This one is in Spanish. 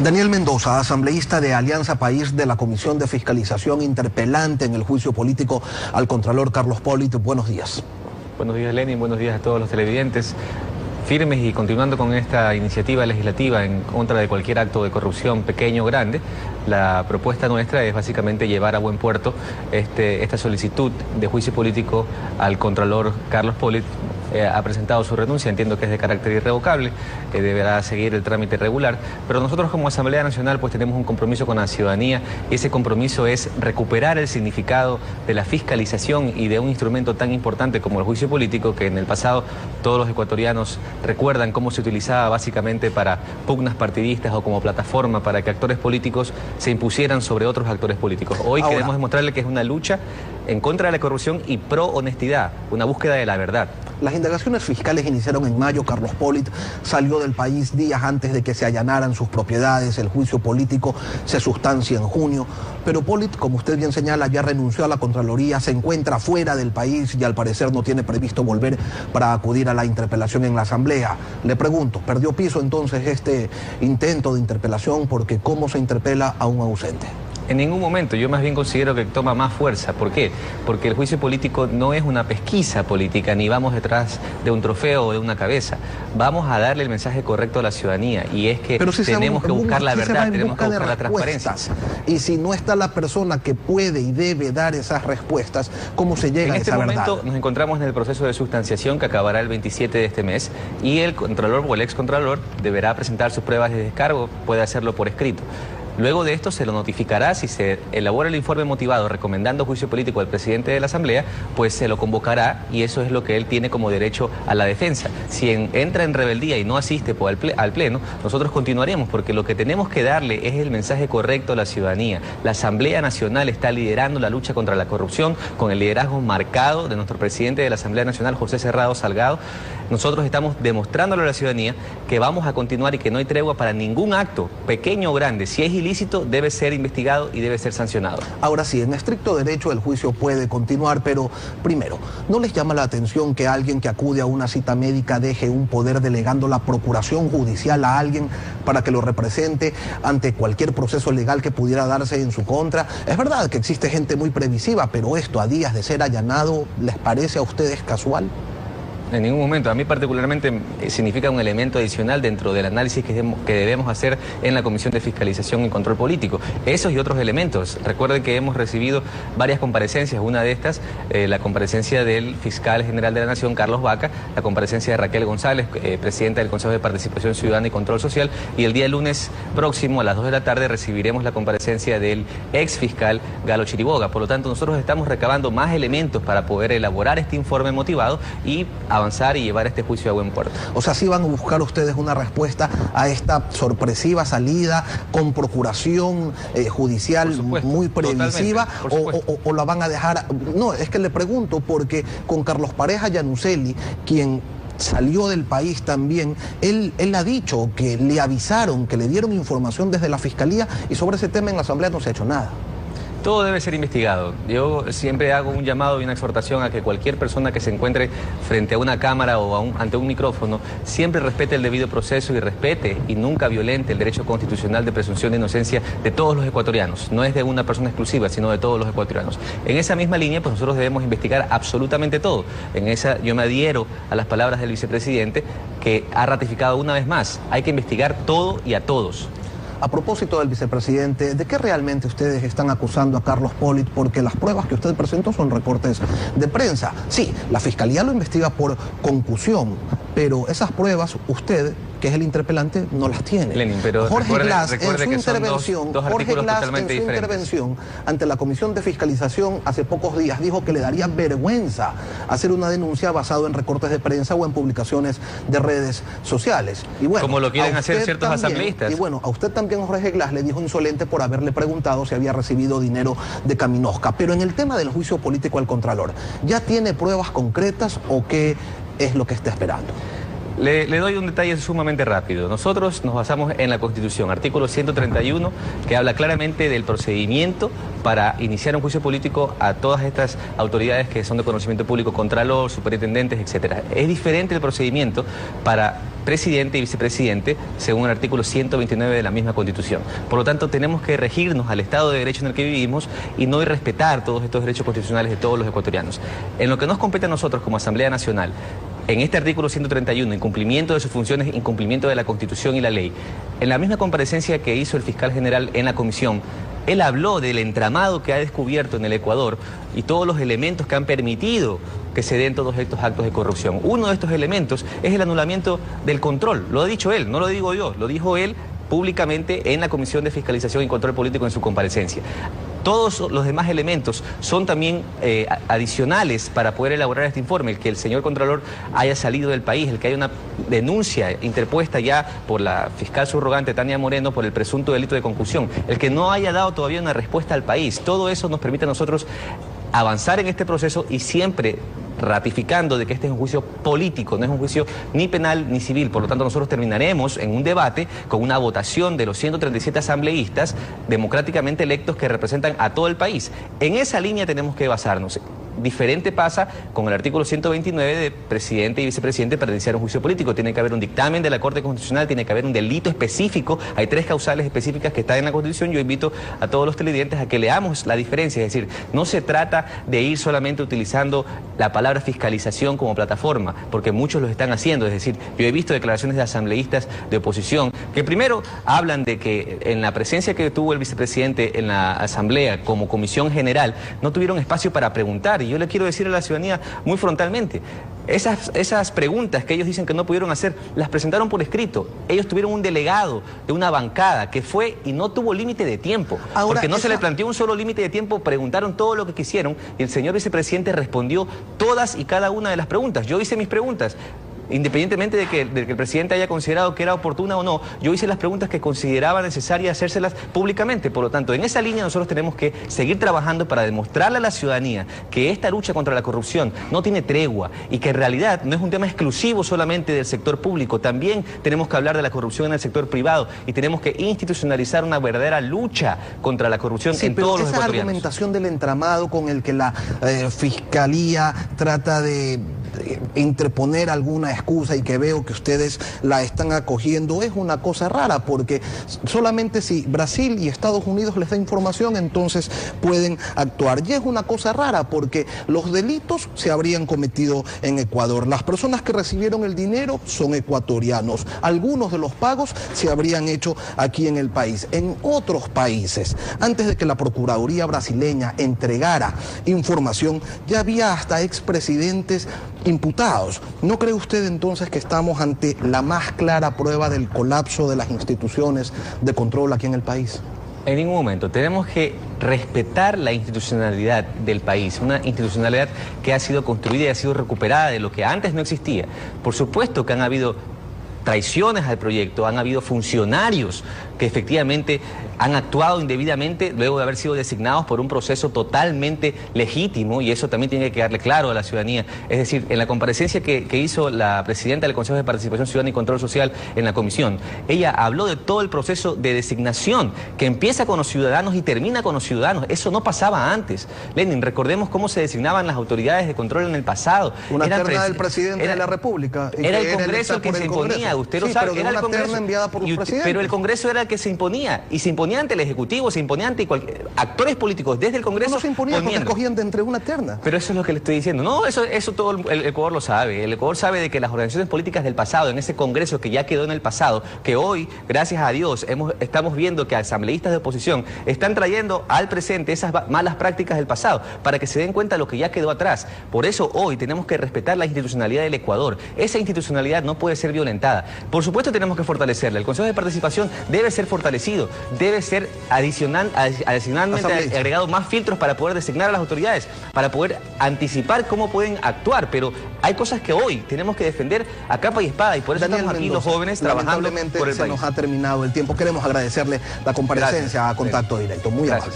Daniel Mendoza, asambleísta de Alianza País de la Comisión de Fiscalización, interpelante en el juicio político al Contralor Carlos Pollitt. Buenos días. Buenos días, Lenin. Buenos días a todos los televidentes. Firmes y continuando con esta iniciativa legislativa en contra de cualquier acto de corrupción, pequeño o grande, la propuesta nuestra es básicamente llevar a buen puerto esta solicitud de juicio político al Contralor Carlos Pollitt. Ha presentado su renuncia, entiendo que es de carácter irrevocable, deberá seguir el trámite regular, pero nosotros como Asamblea Nacional pues tenemos un compromiso con la ciudadanía y ese compromiso es recuperar el significado de la fiscalización y de un instrumento tan importante como el juicio político, que en el pasado todos los ecuatorianos recuerdan cómo se utilizaba básicamente para pugnas partidistas o como plataforma para que actores políticos se impusieran sobre otros actores políticos. Hoy queremos demostrarle que es una lucha en contra de la corrupción y pro honestidad, una búsqueda de la verdad. Las indagaciones fiscales iniciaron en mayo. Carlos Pollitt salió del país días antes de que se allanaran sus propiedades. El juicio político se sustancia en junio. Pero Pollitt, como usted bien señala, ya renunció a la Contraloría, se encuentra fuera del país y al parecer no tiene previsto volver para acudir a la interpelación en la Asamblea. Le pregunto, ¿perdió piso entonces este intento de interpelación? Porque ¿cómo se interpela a un ausente? En ningún momento, yo más bien considero que toma más fuerza. ¿Por qué? Porque el juicio político no es una pesquisa política, ni vamos detrás de un trofeo o de una cabeza. Vamos a darle el mensaje correcto a la ciudadanía, y es que tenemos que buscar la verdad, tenemos que buscar la transparencia. Y si no está la persona que puede y debe dar esas respuestas, ¿cómo se llega a esa verdad? En este momento nos encontramos en el proceso de sustanciación que acabará el 27 de este mes, y el Contralor o el excontralor deberá presentar sus pruebas de descargo, puede hacerlo por escrito. Luego de esto se lo notificará. Si se elabora el informe motivado recomendando juicio político al presidente de la Asamblea, pues se lo convocará, y eso es lo que él tiene como derecho a la defensa. Si entra en rebeldía y no asiste al Pleno, nosotros continuaremos, porque lo que tenemos que darle es el mensaje correcto a la ciudadanía. La Asamblea Nacional está liderando la lucha contra la corrupción con el liderazgo marcado de nuestro presidente de la Asamblea Nacional, José Cerrado Salgado. Nosotros estamos demostrándole a la ciudadanía que vamos a continuar y que no hay tregua para ningún acto, pequeño o grande. Si es ilícito, debe ser investigado y debe ser sancionado. Ahora sí, en estricto derecho el juicio puede continuar, pero primero, ¿no les llama la atención que alguien que acude a una cita médica deje un poder delegando la procuración judicial a alguien para que lo represente ante cualquier proceso legal que pudiera darse en su contra? Es verdad que existe gente muy previsiva, pero esto a días de ser allanado, ¿les parece a ustedes casual? En ningún momento. A mí particularmente significa un elemento adicional dentro del análisis que debemos hacer en la Comisión de Fiscalización y Control Político. Esos y otros elementos. Recuerden que hemos recibido varias comparecencias. Una de estas, la comparecencia del fiscal general de la Nación, Carlos Vaca, la comparecencia de Raquel González, presidenta del Consejo de Participación Ciudadana y Control Social, y el día lunes próximo a las 2 de la tarde recibiremos la comparecencia del ex fiscal Galo Chiriboga. Por lo tanto, nosotros estamos recabando más elementos para poder elaborar este informe motivado y avanzar y llevar este juicio a buen puerto. O sea, ¿sí van a buscar ustedes una respuesta a esta sorpresiva salida con procuración judicial muy previsiva? O la van a dejar? No, es que le pregunto porque con Carlos Pareja Yanuseli, quien salió del país también, él ha dicho que le avisaron, que le dieron información desde la Fiscalía, y sobre ese tema en la Asamblea no se ha hecho nada. Todo debe ser investigado. Yo siempre hago un llamado y una exhortación a que cualquier persona que se encuentre frente a una cámara o ante un micrófono siempre respete el debido proceso y respete y nunca violente el derecho constitucional de presunción de inocencia de todos los ecuatorianos. No es de una persona exclusiva, sino de todos los ecuatorianos. En esa misma línea, pues nosotros debemos investigar absolutamente todo. En esa yo me adhiero a las palabras del vicepresidente, que ha ratificado una vez más: hay que investigar todo y a todos. A propósito del vicepresidente, ¿de qué realmente ustedes están acusando a Carlos Pollitt? Porque las pruebas que usted presentó son recortes de prensa. Sí, la Fiscalía lo investiga por concusión, pero esas pruebas usted, que es el interpelante, no las tiene. Lenin, pero Jorge Glass, recuerde en que su intervención ante la Comisión de Fiscalización hace pocos días, dijo que le daría vergüenza hacer una denuncia basada en recortes de prensa o en publicaciones de redes sociales. Y bueno, como lo quieren hacer ciertos asambleístas. Y bueno, a usted también Jorge Glass le dijo insolente por haberle preguntado si había recibido dinero de Caminosca. Pero en el tema del juicio político al Contralor, ¿ya tiene pruebas concretas o qué es lo que está esperando? Le doy un detalle sumamente rápido. Nosotros nos basamos en la Constitución, artículo 131, que habla claramente del procedimiento para iniciar un juicio político a todas estas autoridades que son de conocimiento público, contralor, superintendentes, etcétera. Es diferente el procedimiento para presidente y vicepresidente, según el artículo 129 de la misma Constitución. Por lo tanto, tenemos que regirnos al Estado de Derecho en el que vivimos y no irrespetar todos estos derechos constitucionales de todos los ecuatorianos. En lo que nos compete a nosotros como Asamblea Nacional, en este artículo 131, incumplimiento de sus funciones, incumplimiento de la Constitución y la ley, en la misma comparecencia que hizo el fiscal general en la comisión, él habló del entramado que ha descubierto en el Ecuador y todos los elementos que han permitido que se den todos estos actos de corrupción. Uno de estos elementos es el anulamiento del control. Lo ha dicho él, no lo digo yo, lo dijo él públicamente en la Comisión de Fiscalización y Control Político en su comparecencia. Todos los demás elementos son también adicionales para poder elaborar este informe. El que el señor Contralor haya salido del país, el que haya una denuncia interpuesta ya por la fiscal subrogante Tania Moreno por el presunto delito de concusión, el que no haya dado todavía una respuesta al país. Todo eso nos permite a nosotros avanzar en este proceso y siempre ratificando de que este es un juicio político, no es un juicio ni penal ni civil. Por lo tanto, nosotros terminaremos en un debate con una votación de los 137 asambleístas democráticamente electos que representan a todo el país. En esa línea tenemos que basarnos. Diferente pasa con el artículo 129 de presidente y vicepresidente para iniciar un juicio político. Tiene que haber un dictamen de la Corte Constitucional, tiene que haber un delito específico. Hay 3 causales específicas que están en la Constitución. Yo invito a todos los televidentes a que leamos la diferencia. Es decir, no se trata de ir solamente utilizando la palabra fiscalización como plataforma, porque muchos lo están haciendo. Es decir, yo he visto declaraciones de asambleístas de oposición que primero hablan de que en la presencia que tuvo el vicepresidente en la Asamblea como comisión general no tuvieron espacio para preguntar. Y yo le quiero decir a la ciudadanía muy frontalmente, esas preguntas que ellos dicen que no pudieron hacer, las presentaron por escrito. Ellos tuvieron un delegado de una bancada que fue y no tuvo límite de tiempo. Ahora, porque no se le planteó un solo límite de tiempo, preguntaron todo lo que quisieron y el señor vicepresidente respondió todas y cada una de las preguntas. Yo hice mis preguntas. Independientemente de que el presidente haya considerado que era oportuna o no, yo hice las preguntas que consideraba necesaria hacérselas públicamente. Por lo tanto, en esa línea nosotros tenemos que seguir trabajando para demostrarle a la ciudadanía que esta lucha contra la corrupción no tiene tregua y que en realidad no es un tema exclusivo solamente del sector público. También tenemos que hablar de la corrupción en el sector privado y tenemos que institucionalizar una verdadera lucha contra la corrupción en todos los ecuatorianos. Esa argumentación del entramado con el que la Fiscalía trata de interponer alguna excusa y que veo que ustedes la están acogiendo es una cosa rara, porque solamente si Brasil y Estados Unidos les da información, entonces pueden actuar. Y es una cosa rara, porque los delitos se habrían cometido en Ecuador. Las personas que recibieron el dinero son ecuatorianos. Algunos de los pagos se habrían hecho aquí en el país. En otros países, antes de que la Procuraduría brasileña entregara información, ya había hasta expresidentes imputados. ¿No cree usted entonces que estamos ante la más clara prueba del colapso de las instituciones de control aquí en el país? En ningún momento. Tenemos que respetar la institucionalidad del país, una institucionalidad que ha sido construida y ha sido recuperada de lo que antes no existía. Por supuesto que han habido traiciones al proyecto, han habido funcionarios que efectivamente han actuado indebidamente luego de haber sido designados por un proceso totalmente legítimo, y eso también tiene que quedarle claro a la ciudadanía. Es decir, en la comparecencia que hizo la presidenta del Consejo de Participación Ciudadana y Control Social en la comisión, ella habló de todo el proceso de designación que empieza con los ciudadanos y termina con los ciudadanos. Eso no pasaba antes. Lenin, recordemos cómo se designaban las autoridades de control en el pasado. Una terna del presidente de la República. Era el Congreso el que se imponía, usted lo sabe. Era el Congreso enviada por los presidentes. Pero el Congreso era el que se imponía, y se imponía ante el Ejecutivo, se imponía ante actores políticos desde el Congreso. No se imponía porque escogían de entre una terna. Pero eso es lo que le estoy diciendo. No, eso todo el Ecuador lo sabe. El Ecuador sabe de que las organizaciones políticas del pasado, en ese Congreso que ya quedó en el pasado, que hoy, gracias a Dios, estamos viendo que asambleístas de oposición están trayendo al presente esas malas prácticas del pasado, para que se den cuenta de lo que ya quedó atrás. Por eso hoy tenemos que respetar la institucionalidad del Ecuador. Esa institucionalidad no puede ser violentada. Por supuesto tenemos que fortalecerla. El Consejo de Participación debe ser fortalecido, debe ser adicionalmente agregado más filtros para poder designar a las autoridades, para poder anticipar cómo pueden actuar. Pero hay cosas que hoy tenemos que defender a capa y espada, y por eso estamos aquí los jóvenes trabajando por el país. Se nos ha terminado el tiempo. Queremos agradecerle la comparecencia a Contacto Directo. Muy amable.